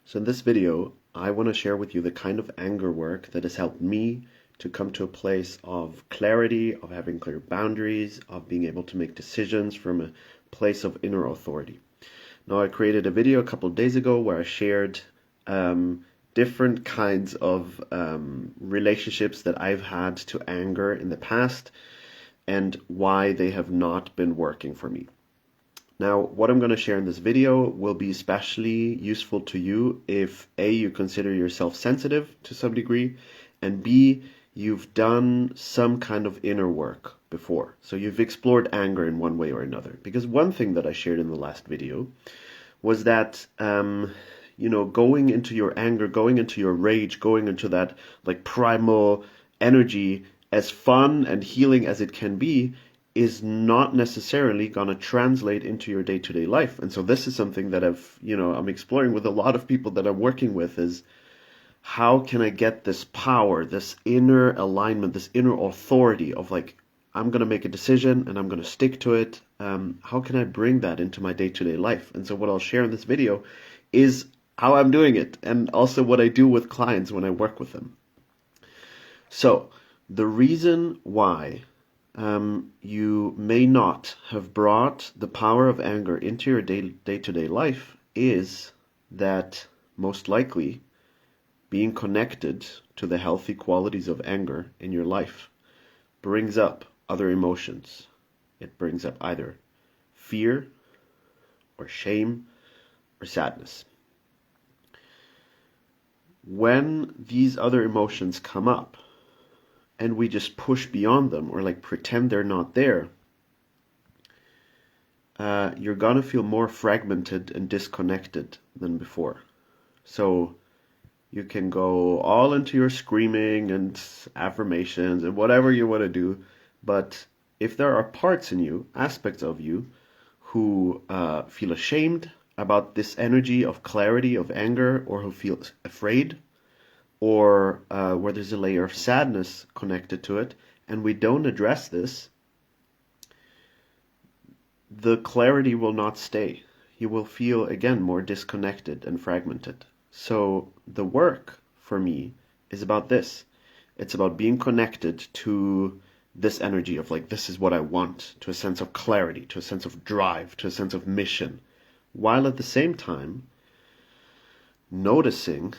So in this video, I want to share with you the kind of anger work that has helped me to come to a place of clarity, of having clear boundaries, of being able to make decisions from a place of inner authority. Now, I created a video a couple of days ago where I shared different kinds of relationships that I've had to anger in the past and why they have not been working for me. Now, what I'm going to share in this video will be especially useful to you if A, you consider yourself sensitive to some degree, and B, you've done some kind of inner work before. So you've explored anger in one way or another. Because one thing that I shared in the last video was that, going into your anger, going into your rage, going into that like primal energy, as fun and healing as it can be, is not necessarily going to translate into your day-to-day life. And so this is something that I'm exploring with a lot of people that I'm working with is how can I get this power, this inner alignment, this inner authority of like, I'm going to make a decision and I'm going to stick to it. How can I bring that into my day-to-day life? And so what I'll share in this video is how I'm doing it and also what I do with clients when I work with them. So the reason why you may not have brought the power of anger into your day-to-day life is that most likely being connected to the healthy qualities of anger in your life brings up other emotions. It brings up either fear or shame or sadness. When these other emotions come up, and we just push beyond them or like pretend they're not there, you're gonna feel more fragmented and disconnected than before. So you can go all into your screaming and affirmations and whatever you want to do, but if there are parts in you, aspects of you, who feel ashamed about this energy of clarity, of anger, or who feel afraid, or where there's a layer of sadness connected to it, and we don't address this, the clarity will not stay. You will feel, again, more disconnected and fragmented. So the work for me is about this. It's about being connected to this energy of like, this is what I want, to a sense of clarity, to a sense of drive, to a sense of mission, while at the same time noticing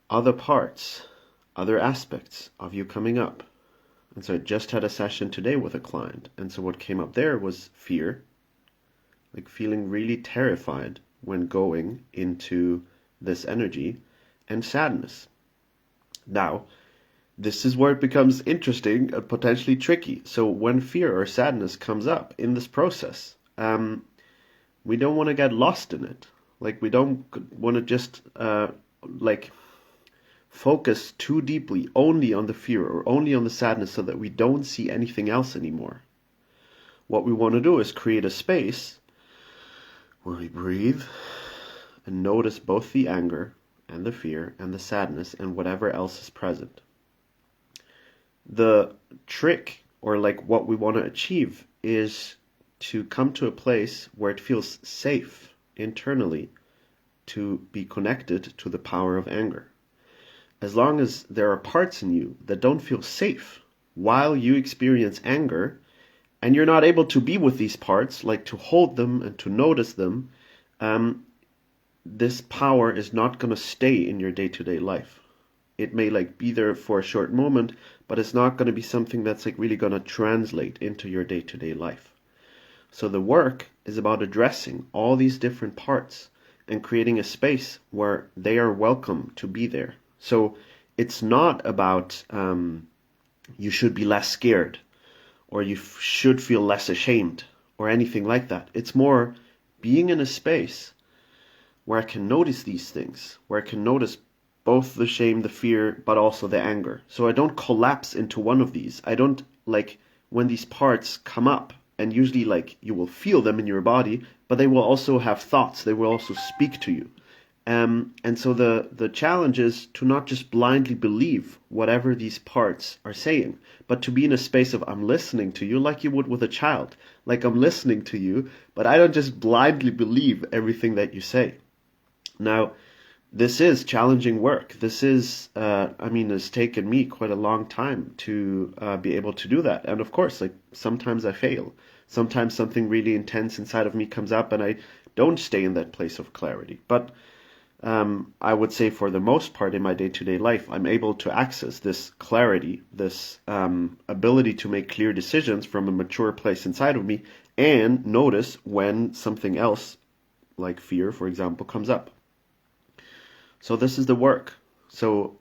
other parts, other aspects of you coming up. And so I just had a session today with a client. And so what came up there was fear, like feeling really terrified when going into this energy, and sadness. Now, this is where it becomes interesting and potentially tricky. So when fear or sadness comes up in this process, we don't want to get lost in it. Like we don't want to just focus too deeply only on the fear or only on the sadness so that we don't see anything else anymore. What we want to do is create a space where we breathe and notice both the anger and the fear and the sadness and whatever else is present. The trick, or like what we want to achieve, is to come to a place where it feels safe internally to be connected to the power of anger. As long as there are parts in you that don't feel safe while you experience anger, and you're not able to be with these parts, like to hold them and to notice them, this power is not going to stay in your day-to-day life. It may like be there for a short moment, but it's not going to be something that's like really going to translate into your day-to-day life. So the work is about addressing all these different parts and creating a space where they are welcome to be there. So it's not about you should be less scared or you should feel less ashamed or anything like that. It's more being in a space where I can notice these things, where I can notice both the shame, the fear, but also the anger. So I don't collapse into one of these. I don't like when these parts come up, and usually like you will feel them in your body, but they will also have thoughts. They will also speak to you. And so the challenge is to not just blindly believe whatever these parts are saying, but to be in a space of I'm listening to you like you would with a child. Like I'm listening to you, but I don't just blindly believe everything that you say. Now, this is challenging work. This is, I mean, it's taken me quite a long time to be able to do that. And of course, like sometimes I fail. Sometimes something really intense inside of me comes up and I don't stay in that place of clarity. But I would say for the most part in my day-to-day life, I'm able to access this clarity, this ability to make clear decisions from a mature place inside of me and notice when something else, like fear, for example, comes up. So this is the work. So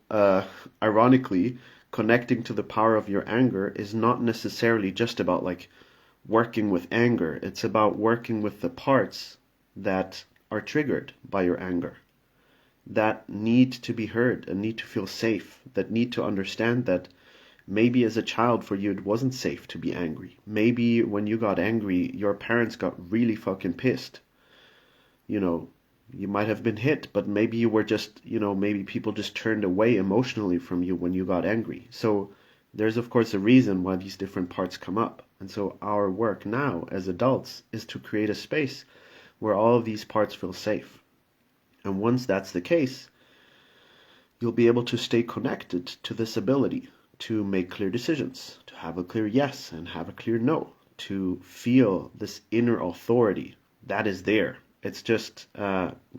ironically, connecting to the power of your anger is not necessarily just about like working with anger. It's about working with the parts that are triggered by your anger, that need to be heard and need to feel safe, that need to understand that maybe as a child for you it wasn't safe to be angry. Maybe when you got angry, your parents got really fucking pissed. You know, you might have been hit, but maybe you were just, maybe people just turned away emotionally from you when you got angry. So there's, of course, a reason why these different parts come up. And so our work now as adults is to create a space where all of these parts feel safe. And once that's the case, you'll be able to stay connected to this ability to make clear decisions, to have a clear yes and have a clear no, to feel this inner authority that is there. It's just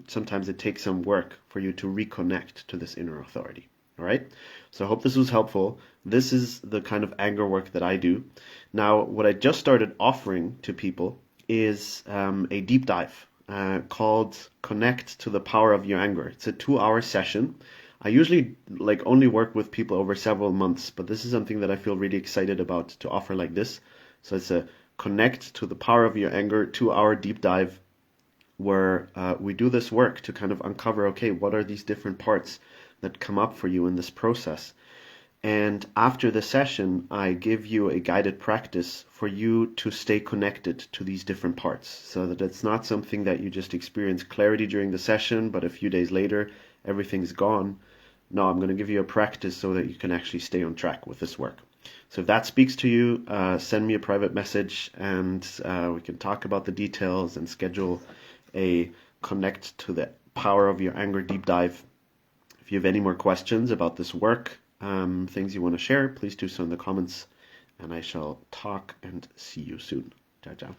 sometimes it takes some work for you to reconnect to this inner authority. All right. So I hope this was helpful. This is the kind of anger work that I do. Now, what I just started offering to people is a deep dive called Connect to the Power of Your Anger. It's a 2-hour session. I usually like only work with people over several months, but this is something that I feel really excited about to offer like this. So it's a Connect to the Power of Your Anger 2-hour deep dive where we do this work to kind of uncover, okay, what are these different parts that come up for you in this process? And after the session, I give you a guided practice for you to stay connected to these different parts so that it's not something that you just experience clarity during the session, but a few days later, everything's gone. No, I'm going to give you a practice so that you can actually stay on track with this work. So if that speaks to you, send me a private message and we can talk about the details and schedule a Connect to the Power of Your Anger deep dive. If you have any more questions about this work, things you want to share, please do so in the comments, and I shall talk and see you soon. Ciao, ciao.